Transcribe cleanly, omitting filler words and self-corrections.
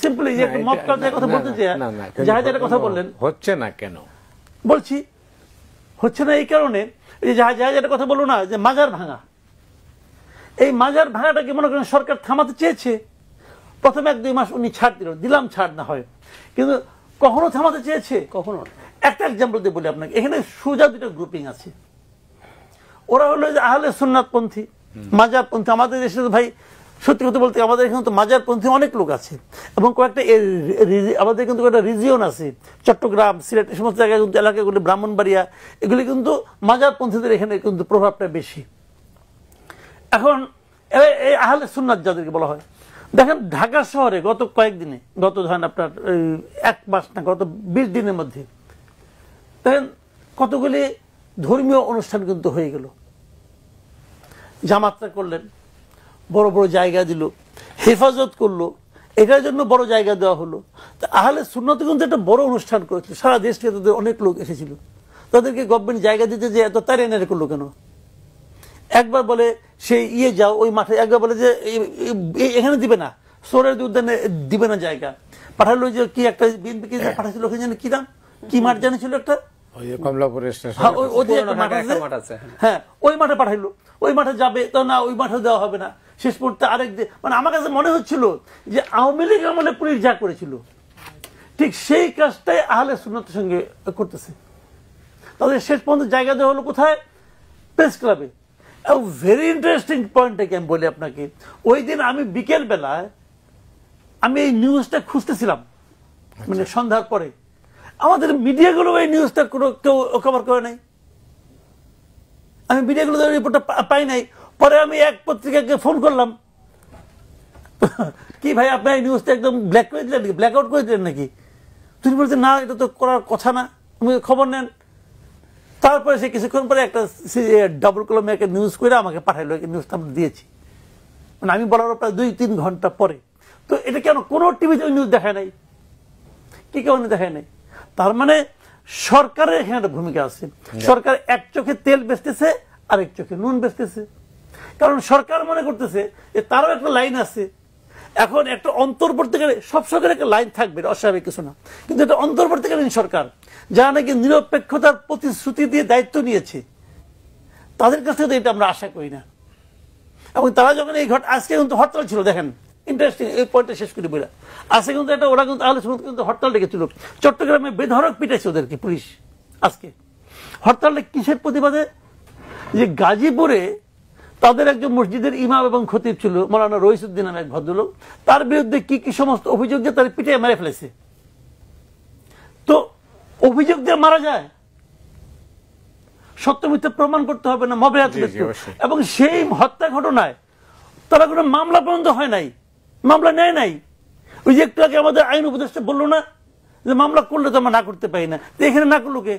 Simply যে mob কালচারের কথা বলতে চাই, জাহাজের কথা বললেন হচ্ছে না কেন বলছি, হচ্ছে না এই কারণে যে জাহাজের কথা বললো না যে মাজার ভাঙা, এই মাজার ভাঙাটাকে মনে করেন সরকার থামাতে চেয়েছে। প্রথমে 1-2 মাস উনি ছাড় দিলাম ছাড় না হয়, কিন্তু কখনো থামাতে চেয়েছে কখনো। একটা এক্সাম্পল দিয়ে বলি আপনাকে, এখানে সোজা 2টা গ্রুপিং আছে। ওরা হলো যে আহলে সুন্নাতপন্থী, মাজারপন্থী। আমাদের দেশে তো ভাই সত্যি কথা বলতে আমাদের এখানে তো মাজারপন্থী অনেক লোক আছে, এবং কয়েকটা আমাদের কিন্তু একটা রিজিয়ন আছে, চট্টগ্রাম, সিলেট, এই সমস্ত জায়গায় কিন্তু এলাকাগুলি, ব্রাহ্মণবাড়িয়া, এগুলি কিন্তু মাজারপন্থীদের এখানে কিন্তু প্রভাবটা বেশি। এখন এই আহলে সুন্নাত যাদেরকে বলা হয়, দেখেন ঢাকা শহরে গত কয়েকদিনে, গত ধরেন আপনার 1 মাস না, গত 20 দিনের মধ্যে দেখেন কতগুলি ধর্মীয় অনুষ্ঠান কিন্তু হয়ে গেল। জামাতরা করলেন, বড় বড় জায়গা দিল, হেফাজত করলো, এটার জন্য বড় জায়গা দেওয়া হলো। আহলে সুন্নাত কিন্তু একটা বড় অনুষ্ঠান করেছিল, সারা দেশ থেকে তাদের অনেক লোক এসেছিল। তাদেরকে গভর্নমেন্ট জায়গা দিতে যে এত তাড়াতাড়ি করলো কেন? একবার বলে সেই যাও ওই মাঠে, একবার বলে যে এখানে দিবে না, সোরের উদ্যানে দিবে না জায়গা, পাঠালো যে কি একটা বিএনপি পাঠাচ্ছিল, ওখানে জানি কি নাম, কি মাঠ জানিছিল একটা, হ্যাঁ ওই মাঠে পাঠাইলো। ওই মাঠে যাবে তো না, ওই মাঠে দেওয়া হবে না। শেষ পর্যন্ত আরেক মানে আমার কাছে মনে হচ্ছিল যে আওয়ামী লীগ আমলে পুলিশ যা করেছিল ঠিক সেই কাজটাই আহলে সুন্নাতের সঙ্গে করতেছে। তাদের শেষ পর্যন্ত জায়গা দেওয়া হলো কোথায়? প্রেস ক্লাবে। ভেরি ইন্টারেস্টিং পয়েন্টটাকে আমি বলি আপনাকে, ওই দিন আমি বিকেল বেলায় আমি এই নিউজটা খুঁজতেছিলাম, মানে সন্ধ্যার পরে। আমাদের মিডিয়াগুলো এই নিউজটা কেউ কভার করে নাই, আমি মিডিয়াগুলো রিপোর্টটা পাই নাই। পরে আমি এক পত্রিকাকে ফোন করলাম, কি ভাই আপনার এই নিউজটা একদম ব্ল্যাক করে দিলেন নাকি, ব্ল্যাক আউট করে দিলেন নাকি? তুমি বলছেন না, এটা তো করার কথা না, তুমি খবর নেন। তারপরে সে কিছুক্ষণ পরে একটা ডাবল কলমে একটা নিউজ করে আমাকে পাঠাইলো, নিউজটা আমরা দিয়েছি, মানে আমি বলার প্রায় 2-3 ঘন্টা পরে। তো এটা কেন কোনো টিভিতে ওই নিউজ দেখায় নাই? কি কারণে দেখায় নাই? তার মানে সরকারের এখানে একটা ভূমিকা আছে। সরকার এক চোখে তেল বেচতেছে, আরেক চোখে নুন বেচতেছে। কারণ সরকার মনে করতেছে যে তারও একটা লাইন আছে। এখন একটা অন্তর্বর্তীকালীন, সব সরকারের একটা লাইন থাকবে, অস্বাভাবিক কিছু না, কিন্তু এটা অন্তর্বর্তীকালীন সরকার যারা নাকি নিরপেক্ষতার প্রতিশ্রুতি দিয়ে দায়িত্ব নিয়েছে, তাদের কাছ থেকে এটা আমরা আশা করি না। এবং তারা যখন এই আজকে কিন্তু হরতাল ছিল, দেখেন ইন্টারেস্টিং, এই পয়েন্টটা শেষ করি বলে, আজকে কিন্তু একটা ওরা কিন্তু আহলে সুন্নাত কিন্তু হরতাল ডেকেছিল। চট্টগ্রামে বেধড়ক পিটাইছে ওদেরকে পুলিশ। আজকে হরতালটা কিসের প্রতিবাদে? যে গাজীপুরে তাদের একজন মসজিদের ইমাম এবং খতিব ছিল, মৌলানা রইসুদ্দিন নামে এক ভদ্রলোক, তার বিরুদ্ধে কি কি সমস্ত অভিযোগ দিয়ে তার পিটিয়ে মেরে ফেলেছে। তো অভিযোগ দিয়ে মারা যায়, সত্য মিথ্যা প্রমাণ করতে হবে না, মবে হাত। এবং সেই হত্যা ঘটনায় তারা কোনো মামলা পর্যন্ত হয় নাই, মামলা নেয় নাই। ওই যে একটু আগে আমাদের আইন উপদেষ্টা বললো না যে মামলা করলে তো আমরা না করতে পারি না, এখানে না করলো কে?